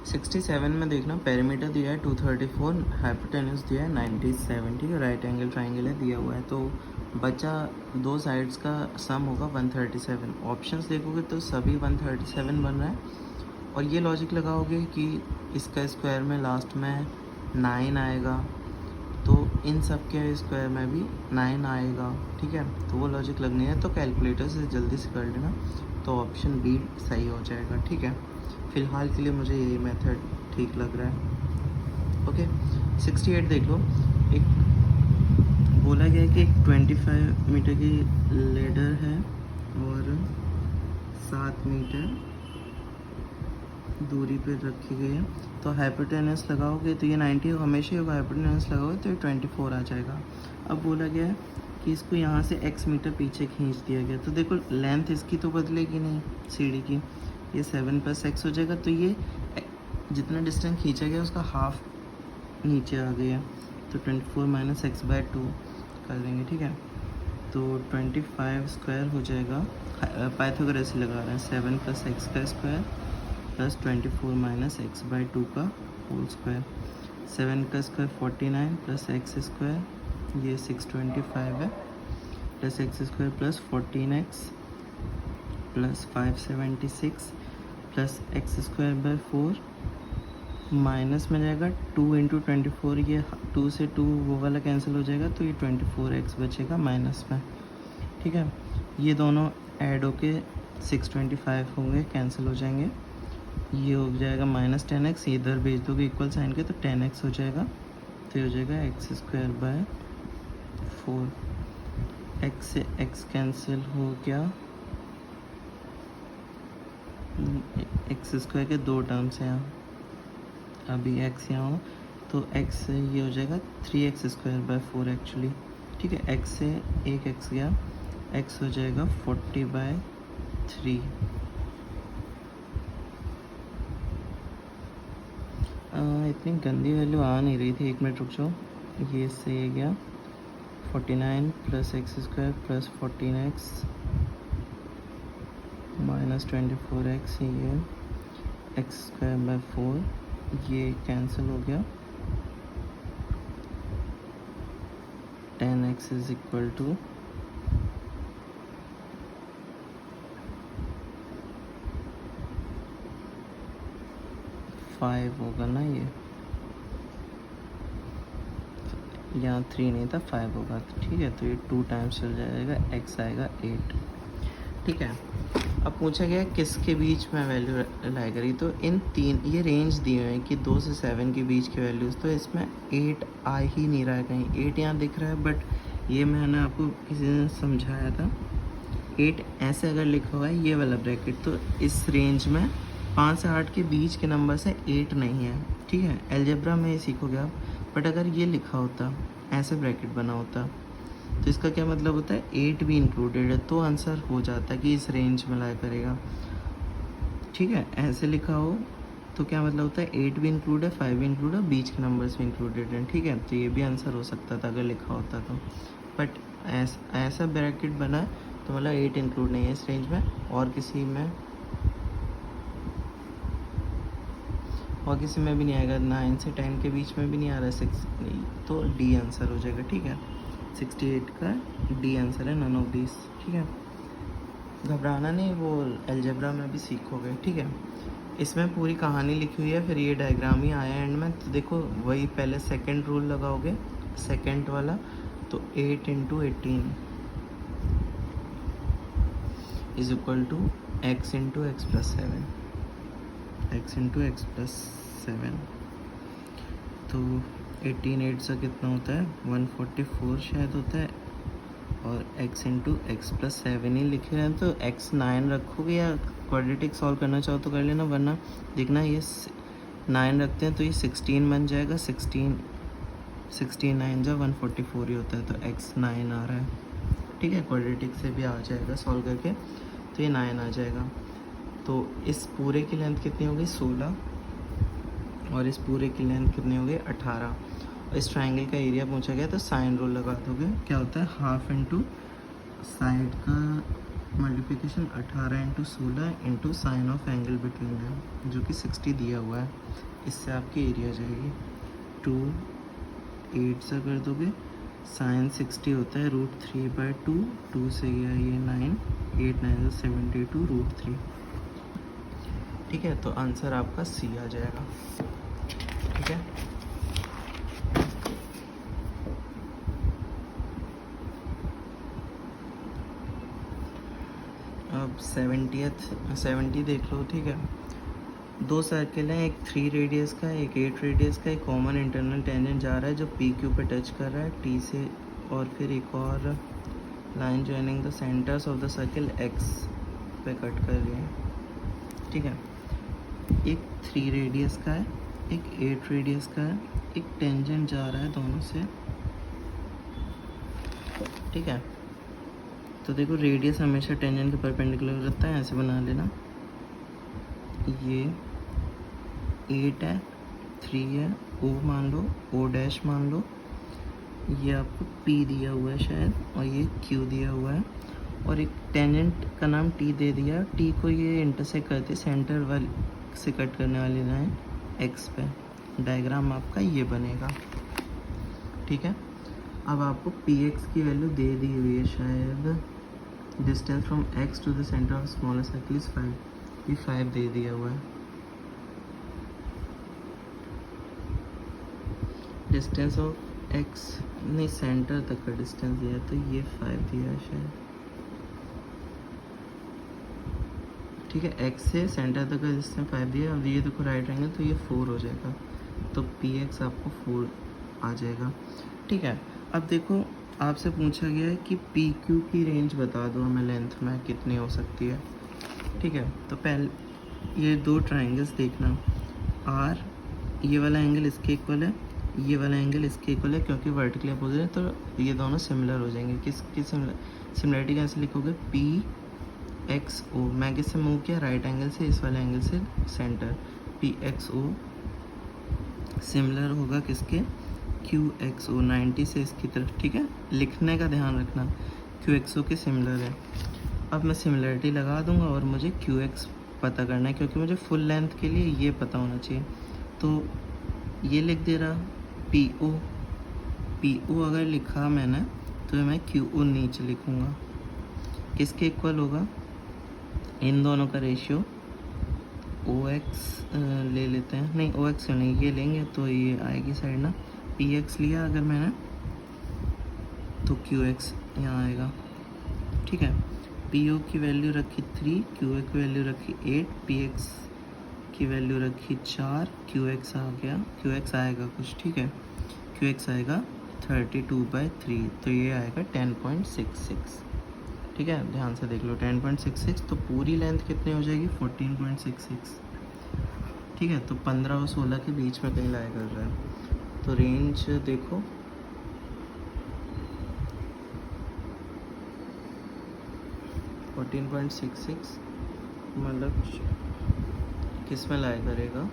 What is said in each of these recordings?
67 में देखना, पेरीमीटर दिया है 234, हाइपोटेन्यूज दिया है 97, ठीक है। राइट एंगल ट्राइंगल है दिया हुआ है, तो बचा दो साइड्स का सम होगा 137। ऑप्शंस देखोगे तो सभी 137 बन रहा है, और ये लॉजिक लगाओगे कि इसका स्क्वायर में लास्ट में 9 आएगा, तो इन सब के स्क्वायर में भी 9 आएगा, ठीक है। तो वो लॉजिक लगनी है, तो कैलकुलेटर से जल्दी से कर लेना, तो ऑप्शन बी सही हो जाएगा, ठीक है। फ़िलहाल के लिए मुझे यही मेथड ठीक लग रहा है। ओके, 68 देख लो। एक बोला गया है कि एक 25 मीटर की लेडर है और 7 मीटर दूरी पे रखी गई है, तो हाइपोटेनस लगाओगे तो ये 90 हमेशा होगा, हाइपोटेनस लगाओगे तो ये 24 आ जाएगा। अब बोला गया है कि इसको यहाँ से x मीटर पीछे खींच दिया गया, तो देखो लेंथ इसकी तो बदलेगी नहीं सीढ़ी की, ये 7 + x हो जाएगा, तो ये जितना डिस्टेंस खींचा गया उसका हाफ नीचे आ गया, तो 24 - x/2 कर देंगे, ठीक है। तो 25 स्क्वायर हो जाएगा, पाइथागोरस से लगा रहे हैं, 7 + x का स्क्वायर प्लस 24 - x/2 का होल स्क्वायर। 7 का स्क्वायर 49 प्लस x स्क्वायर, ये 625 है, plus x square plus 14x plus 576 plus x square / 4 minus में जाएगा 2 × 24, ये 2 से 2 वो वाला कैंसिल हो जाएगा, तो ये 24x बचेगा माइनस में, ठीक है। ये दोनों ऐड होके 625 होंगे, कैंसिल हो जाएंगे, ये हो जाएगा -10x, इधर भेज दोगे इक्वल साइन के, तो 10x हो जाएगा, तो ये हो जाएगा x² / 4। x से x कैंसिल हो गया, x² के 2 टर्म्स हैं यहाँ, अभी x यहाँ हो तो x से ये हो जाएगा 3x² / 4 एक्चुअली, ठीक है। x से एक x गया, x हो जाएगा 40/3। इतनी गंदी वैल्यू आ नहीं रही थी, 1 मिनट रुक जाओ, ये से ये गया 49 + x² + 14x - 24x, ये x² / 4, ये कैंसिल हो गया, 10x = 5 होगा ना, ये यहाँ 3 नहीं था 5 होगा, तो ठीक है। तो ये 2 टाइम्स चल जाएगा, x आएगा 8, ठीक है। अब पूछा गया किसके बीच में वैल्यू लाई करी, तो इन तीन ये रेंज दिए हुए हैं कि 2 से 7 के बीच की वैल्यूज़, तो इसमें 8 आ ही नहीं रहा है कहीं, 8 यहाँ दिख रहा है, बट ये मैंने आपको किसी ने समझाया था, 8 ऐसे अगर लिखा हुआ है ये वाला ब्रैकेट, तो इस रेंज में 5 से 8 के बीच के नंबर से 8 नहीं है, ठीक है। अलजेब्रा में ये सीखोगे आप, बट अगर ये लिखा होता, ऐसे ब्रैकेट बना होता, तो इसका क्या मतलब होता है 8 भी इंक्लूडेड है, तो आंसर हो जाता है कि इस रेंज में लाया करेगा, ठीक है। ऐसे लिखा हो तो क्या मतलब होता है 8 भी इंक्लूड है, 5 भी इंक्लूड है, बीच के नंबर्स भी इंक्लूडेड हैं, ठीक है। तो ये भी आंसर हो सकता था अगर लिखा होता तो, बट ऐसा ब्रैकेट बना है तो मतलब 8 इंक्लूड नहीं है इस रेंज में, और किसी में भी नहीं आएगा, 9 से 10 के बीच में भी नहीं आ रहा है, 6 नहीं, तो डी आंसर हो जाएगा, ठीक है। 68 का डी आंसर है, नन ऑफ दिस, ठीक है। घबराना नहीं, वो अलजेब्रा में भी सीखोगे, ठीक है। इसमें पूरी कहानी लिखी हुई है, फिर ये डायग्राम ही आया एंड में, तो देखो वही पहले सेकंड रूल लगाओगे, सेकंड वाला, तो 8 × 18 = x × x + 7, x × x + 7, तो 18 8 से कितना होता है 144 शायद होता है, और x × x + 7 ही लिखे हैं, तो x 9 रखोगे, या क्वाड्रेटिक सॉल्व करना चाहो तो कर लेना, वरना देखना ये 9 रखते हैं तो ये 16 बन जाएगा, 16 9 जा 144 ही होता है, तो x 9 आ रहा है, ठीक है। क्वाड्रेटिक से भी आ जाएगा सॉल्व करके, तो ये 9 आ जाएगा। तो इस पूरे की लेंथ कितनी होगी 16, और इस पूरे की लेंथ कितनी होगी 18, और इस ट्राइंगल का एरिया पूछा गया, तो साइन रूल लगा दोगे, क्या होता है हाफ इंटू साइड का multiplication 18 into 16 into sine of angle between है जो कि 60 दिया हुआ है। इससे आपकी एरिया जाएगी 2 8 से कर दोगे, साइन 60 होता है √3/2, 2 से गया ये 9, 8 9 72 √3। ठीक है, तो आंसर आपका सी आ जाएगा। ठीक है, अब 70 देख लो। ठीक है, दो सर्किल हैं, एक 3 रेडियस का एक 8 रेडियस का, एक कॉमन इंटरनल टेंजेंट जा रहा है जो पी क्यू पे टच कर रहा है टी से, और फिर एक और line joining the centres of the circle x पे कट कर रही है। ठीक है, एक 3 रेडियस का है, एक 8 रेडियस का है, एक टेंजेंट जा रहा है दोनों से। ठीक है, तो देखो रेडियस हमेशा टेंजेंट के परपेंडिकुलर रहता है, ऐसे बना लेना। ये 8 है, 3 है, ओ मान लो, ओ डैश मान लो, ये आपको P दिया हुआ है शायद, और ये Q दिया हुआ है, और एक टेंजेंट का नाम T दे दिया। T को ये इंटरसेक्ट करते सेंटर वाली से कट करने वाली लाइन X पे। डायग्राम आपका ये बनेगा। ठीक है, अब आपको Px की वैल्यू दे दी हुई है शायद, distance from X to the centre of smaller circle is 5, ये 5 दे दिया हुआ है। डिस्टेंस ऑफ X नहीं, सेंटर तक का डिस्टेंस दिया तो ये 5 दिया है शायद। ठीक है, X से सेंटर तक का डिस्टेंस 5 दिया, अब ये देखो राइट एंगल तो ये 4 हो जाएगा, तो Px आपको 4 आ जाएगा। ठीक है, अब देखो आपसे पूछा गया है कि PQ की रेंज बता दो हमें लेंथ में कितनी हो सकती है। ठीक है, तो पहले ये दो ट्राइंगल्स देखना, R ये वाला एंगल इसके इक्वल है, ये वाला एंगल इसके इक्वल है, क्योंकि वर्टिकली अपोजिट है तो ये दोनों सिमिलर हो जाएंगे। किसकी सिमिलरिटी कैसे लिखोगे, PXO, मैं किससे मूव किया, राइट एंगल से, इस वाले एंगल से सेंटर, PXO सिमिलर होगा किसके, QXO 90 से इसकी तरफ। ठीक है, लिखने का ध्यान रखना, QXO के सिमिलर है। अब मैं सिमिलरिटी लगा दूंगा और मुझे QX पता करना है, क्योंकि मुझे फुल लेंथ के लिए ये पता होना चाहिए। तो ये लिख दे रहा PO अगर लिखा मैंने तो मैं QO नीचे लिखूँगा। किसके इक्वल होगा, इन दोनों का रेशियो OX ले लेते हैं, नहीं OX नहीं, ये लेंगे तो ये आएगी साइड ना, PX लिया अगर मैंने तो QX यहाँ आएगा। ठीक है, PO की वैल्यू रखी 3, QA की वैल्यू रखी 8, PX की वैल्यू रखी 4, QX आ गया, QX आएगा कुछ। ठीक है, QX आएगा 32/3, तो ये आएगा 10.66। ठीक है, ध्यान से देख लो 10.66, तो पूरी लेंथ कितनी हो जाएगी 14.66। ठीक है, तो 15 और 16 के बीच में कहीं लाया कर रहा है, तो रेंज देखो 14.66 मतलब किस में लाया करेगा,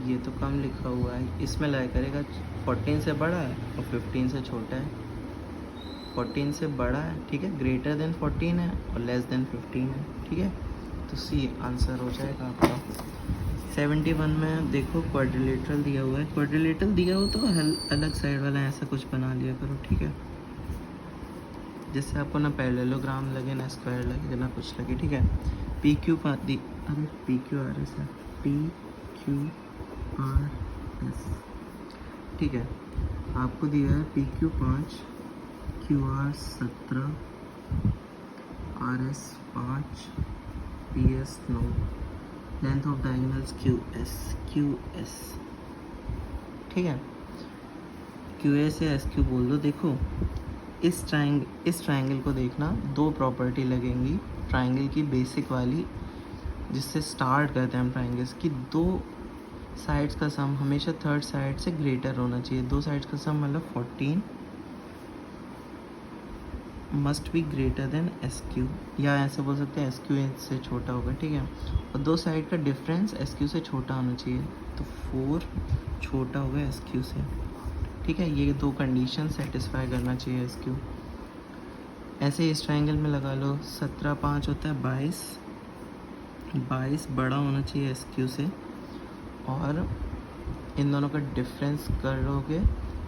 ये तो कम लिखा हुआ है, इसमें लाया करेगा 14 से बड़ा है और 15 से छोटा है। 14 से बड़ा है, ठीक है, ग्रेटर देन 14 है और लेस देन 15 है। ठीक है, तो सी आंसर हो जाएगा आपका। 71 में देखो क्वाड्रिलेटरल दिया हुआ है, क्वाड्रिलेटरल दिया हो तो अलग साइड वाला ऐसा कुछ बना लिया करो। ठीक है, जिससे आपको ना पैरेललोग्राम लगे ना स्क्वायर लगे ना कुछ लगे। ठीक है, PQ अरे PQRS है, PQRS। ठीक है, आपको दिया है PQ 5, QR 17, RS 5, PS 9, length of diagonals QS। ठीक है, QA से SQ बोल दो। देखो इस ट्राइंगल को देखना, दो प्रॉपर्टी लगेंगी ट्राइंगल की बेसिक वाली, जिससे स्टार्ट करते हैं हम ट्राइंगल्स की। दो साइड्स का सम हमेशा थर्ड साइड से ग्रेटर होना चाहिए। दो साइड्स का सम मतलब 14 must be greater than SQ, या ऐसे बोल सकते हैं SQ इससे छोटा होगा। ठीक है, और दो साइड का डिफरेंस SQ से छोटा होना चाहिए, तो 4 छोटा होगा SQ से। ठीक है, ये दो कंडीशन सेटिस्फाई करना चाहिए SQ। ऐसे ही इस ट्रायंगल में लगा लो, 17 5 होता है 22, 22 बड़ा होना चाहिए एस क्यू से, और इन दोनों का डिफरेंस करोगे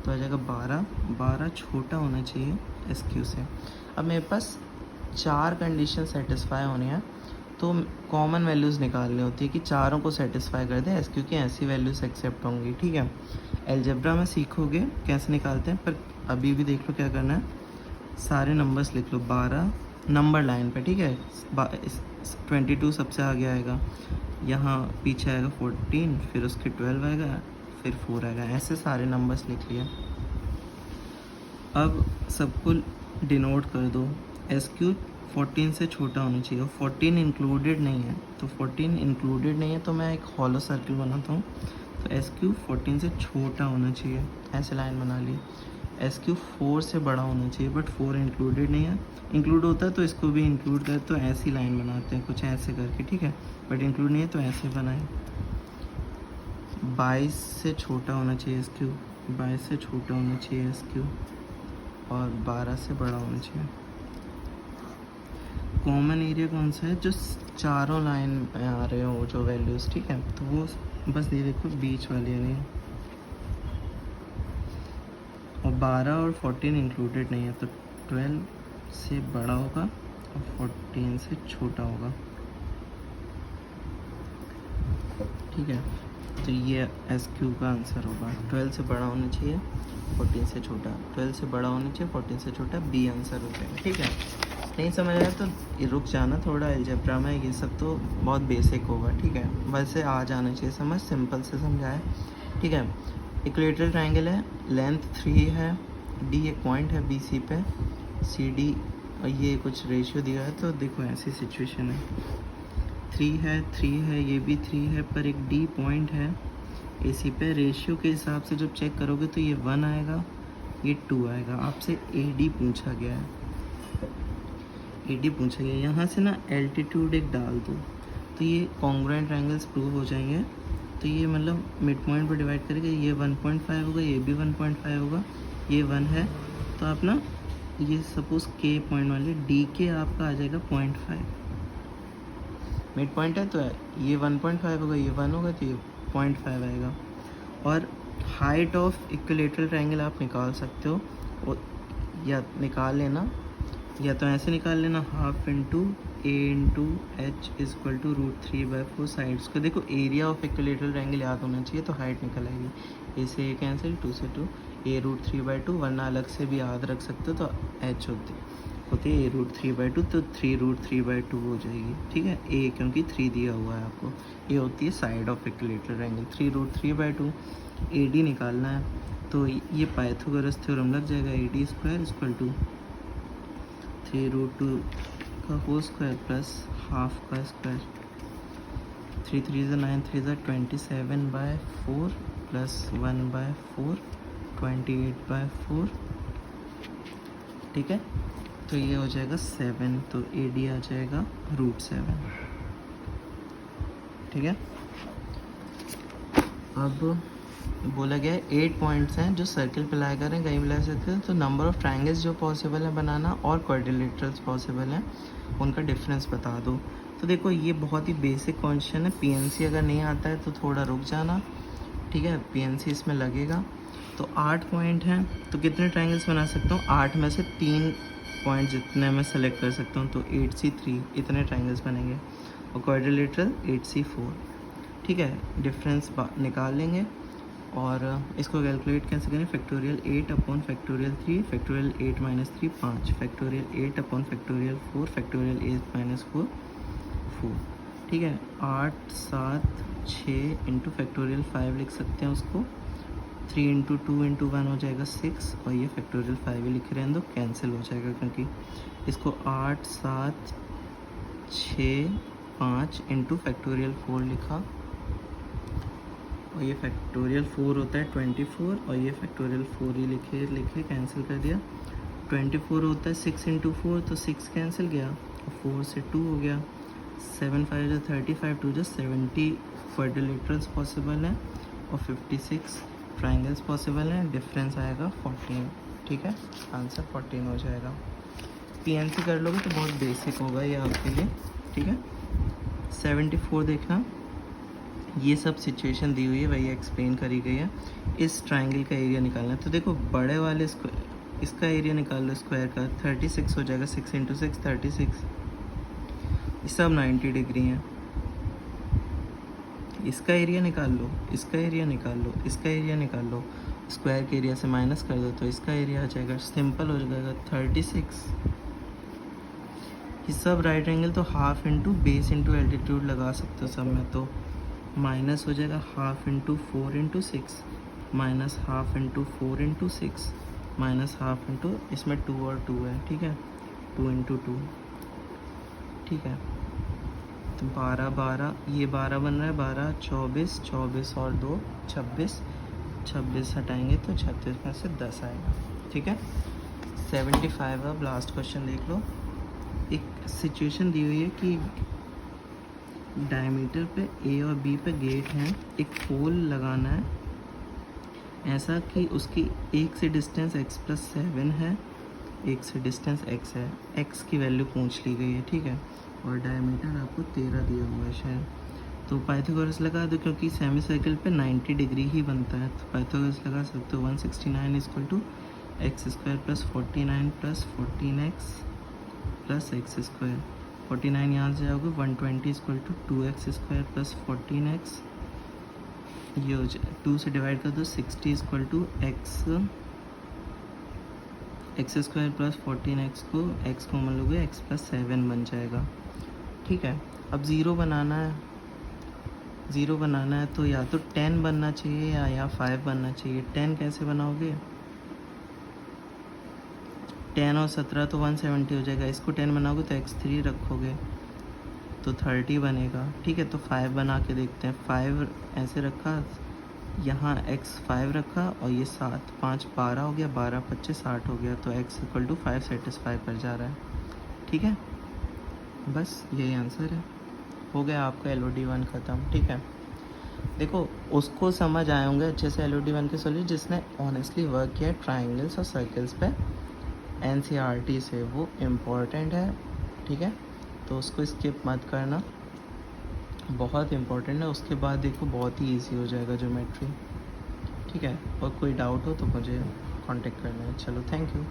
तो आ जाएगा 12, 12 छोटा होना चाहिए एस क्यू से। अब मेरे पास 4 कंडीशन सेटिस्फाई होनी है, तो कॉमन वैल्यूज़ निकालनी होती है कि चारों को सेटिस्फाई कर दे एस क्यू की, ऐसी वैल्यूज़ एक्सेप्ट होंगी। ठीक है, अलजेब्रा में सीखोगे कैसे निकालते हैं, पर अभी भी देख लो क्या करना है। सारे नंबर्स लिख लो 12 नंबर लाइन पे। ठीक है, 22 सबसे आगे आएगा, यहाँ पीछे आएगा 14, फिर उसके 12 आएगा, फिर 4 आएगा, ऐसे सारे नंबर्स लिख लिए। अब सबको डिनोट कर दो, एस क्यू 14 से छोटा होना चाहिए, और 14 इंक्लूडेड नहीं है, तो 14 इंक्लूडेड नहीं है तो मैं एक हॉलो सर्कल बनाता हूँ। तो एस क्यू 14 से छोटा होना चाहिए, ऐसे लाइन बना ली। एस क्यू 4 से बड़ा होना चाहिए, बट 4 इंक्लूडेड नहीं है, इंक्लूड होता है तो इसको भी इंक्लूड कर, तो ऐसी लाइन बनाते हैं कुछ ऐसे करके। ठीक है, बट इंक्लूड नहीं है तो ऐसे बनाए। 22 से छोटा होना चाहिए एस क्यू, 22 से छोटा होना चाहिए एस क्यू, और 12 से बड़ा होना चाहिए। कॉमन एरिया कौन सा है, जो चारों लाइन में आ रहे हो जो वैल्यूज़। ठीक है, तो वो बस ये देखो बीच वाली एरिया, और 12 और 14 इंक्लूडेड नहीं है, तो 12 से बड़ा होगा और 14 से छोटा होगा। ठीक है, तो ये एस क्यू का आंसर होगा। 12 से बड़ा होना चाहिए, 14 से छोटा, 12 से बड़ा होना चाहिए, 14 से छोटा, बी आंसर हो जाएगा। ठीक है, नहीं समझ आया तो रुक जाना थोड़ा, अलजेब्रा में ये सब तो बहुत बेसिक होगा। ठीक है, वैसे आ जाना चाहिए समझ, सिंपल से समझाए। ठीक है, इक्वेटोरियल ट्रायंगल है, लेंथ 3 है, डी एक पॉइंट है बी सी पे, सी डी और ये कुछ रेशियो दिया है, तो देखो ऐसी सिचुएशन है, 3 है, ये भी 3 है, पर एक डी पॉइंट है ए सी पे। रेशियो के हिसाब से जब चेक करोगे तो ये 1 आएगा, ये 2 आएगा। आपसे ए डी पूछा गया है, ए डी पूछा गया, यहाँ से ना एल्टीट्यूड एक डाल दो, तो ये कॉन्ग्रुएंट ट्रायंगल्स प्रूव हो जाएंगे। तो ये मतलब मिड पॉइंट पर डिवाइड करेगा, ये 1.5 होगा, ये भी 1.5 होगा, ये 1 है, तो आप ना ये सपोज के पॉइंट वाले डी के आपका आ जाएगा 0.5, मिड पॉइंट है तो ये 1.5 होगा, ये 1 होगा, तो ये 0.5 आएगा। और हाइट ऑफ इक्विलेटरल ट्रायंगल आप निकाल सकते हो, और या निकाल लेना, या तो ऐसे निकाल लेना, half into A into H is equal to √3/4 sides को। देखो एरिया ऑफ इक्विलेटरल ट्रायंगल याद होना चाहिए, तो हाइट निकल आएगी, ए से ए कैंसिल, 2 से 2, ए √3/2, वरना अलग से भी याद रख सकते हो, तो एच होती है ए √3/2, तो 3√3/2 हो जाएगी। ठीक है, ए क्योंकि 3 दिया हुआ है आपको, ये होती है side of equilateral triangle. 3√3/2 A D निकालना है, तो ये पाइथागोरस थ्योरम लग जाएगा, A D square equal to 3√2 का होल स्क्वायर प्लस हाफ का स्क्वायर, 3 3 9 3 27/4 प्लस 1/4 28/4। ठीक है, तो ये हो जाएगा 7, तो ए डी आ जाएगा √7। ठीक है, अब बोला गया है 8 पॉइंट्स हैं जो सर्कल पे लाया करें, कहीं भी ला सकते हैं। तो नंबर ऑफ ट्रायंगल्स जो पॉसिबल है बनाना और क्वाड्रिलेटरल्स पॉसिबल हैं, उनका डिफरेंस बता दो। तो देखो ये बहुत ही बेसिक क्वेश्चन है, पीएनसी अगर नहीं आता है तो थोड़ा रुक जाना। ठीक है, पीएनसी इसमें लगेगा। तो 8 पॉइंट हैं, तो कितने ट्रायंगल्स बना सकता हूँ, 8 में से 3 पॉइंट जितने मैं सेलेक्ट कर सकता हूँ, तो 8C3 इतने ट्रायंगल्स बनेंगे, और क्वाड्रिलेटरल 8C4। ठीक है, डिफरेंस निकाल लेंगे, और इसको कैलकुलेट कैसे करें, फैक्टोरियल 8/3, फैक्टोरियल 8 - 3 5, फैक्टोरियल 8/4, फैक्टोरियल 8 - 4 4। ठीक है, 8 7 6 इंटू फैक्टोरियल 5 लिख सकते हैं उसको, 3 इंटू 2 इंटू 1 हो जाएगा 6, और ये फैक्टोरियल 5 ही लिख रहे हैं तो कैंसिल हो जाएगा, क्योंकि इसको 8 7 6 5 इंटू फैक्टोरियल 4 लिखा, और ये फैक्टोरियल 4 होता है 24, और ये फैक्टोरियल 4 ही लिखे कैंसिल कर दिया। 24 होता है 6 इंटू 4, तो 6 कैंसिल गया, और 4 से 2 हो गया, 7 5 जो 35, 2 जो 70 क्वाड्रिलेटरल्स पॉसिबल हैं, और 56 ट्रायंगल्स पॉसिबल हैं। डिफरेंस आएगा 14। ठीक है, आंसर 14 हो जाएगा। पीएनसी कर लोगे तो बहुत बेसिक होगा ये आपके लिए, ठीक है। 74 देखना, ये सब सिचुएशन दी हुई है, वही एक्सप्लेन करी गई है। इस ट्रायंगल का एरिया निकालना है, तो देखो बड़े वाले इसका एरिया निकाल लो स्क्वायर का, 36 हो जाएगा, 6 × 6 36, ये सब 90 डिग्री हैं। इसका एरिया निकाल लो, इसका एरिया निकाल लो, इसका एरिया निकाल लो, स्क्वायर के एरिया से माइनस कर दो तो इसका एरिया आ जाएगा, सिंपल हो जाएगा 36। ये सब राइट एंगल, तो half into base into altitude लगा सकते हो सब में, तो माइनस हो जाएगा half into 4 × 6 minus half into 4 × 6 minus half into, इसमें 2 और 2 है, ठीक है, 2 × 2, ठीक है। तो 12 12, ये 12 बन रहा है, 12 24 24 और 2 26, 26 हटाएंगे तो 36 में से 10 आएगा, ठीक है। 75 अब लास्ट क्वेश्चन देख लो। एक सिचुएशन दी हुई है कि डायमीटर पे ए और बी पे गेट हैं, एक पोल लगाना है ऐसा कि उसकी एक से डिस्टेंस x+7 है, एक से डिस्टेंस x है, x की वैल्यू पूछ ली गई है, ठीक है, और डायमीटर आपको 13 दिया हुआ है शायद। तो पाइथागोरस लगा दो, क्योंकि सेमी सर्कल पे 90 डिग्री ही बनता है, तो पाइथागोरस लगा सकते हो। 169 = x² + 49 + 14x + x²। 49 यहाँ से जाओगे, 120 = 2x² + 14x, ये हो जाए 2 से डिवाइड कर दो, 60 = x² + 14x को x कॉमन लोगे, x+7 बन जाएगा, ठीक है। अब ज़ीरो बनाना है, ज़ीरो बनाना है तो या तो 10 बनना चाहिए या 5 बनना चाहिए। 10 कैसे बनाओगे, 10 और 17 तो 170 हो जाएगा, इसको 10 बनाओगे तो x3 रखोगे तो 30 बनेगा, ठीक है। तो 5 बना के देखते हैं, 5 ऐसे रखा, यहाँ x 5 रखा और ये 7 5 12 हो गया, 12 25 60 हो गया, तो x = 5 सेटिस्फाई कर जा रहा है, ठीक है। बस यही आंसर है, हो गया आपका LOD 1 ख़त्म, ठीक है। देखो उसको समझ आए होंगे अच्छे से LOD 1 के सॉल्यूशन जिसने ऑनेस्टली वर्क किया ट्राइंगल्स और सर्कल्स पे NCERT से, वो इम्पोर्टेंट है, ठीक है। तो उसको स्किप मत करना, बहुत इम्पोर्टेंट है। उसके बाद देखो बहुत ही ईजी हो जाएगा ज्योमेट्री, ठीक है। और कोई डाउट हो तो मुझे कांटेक्ट करना है। चलो, थैंक यू।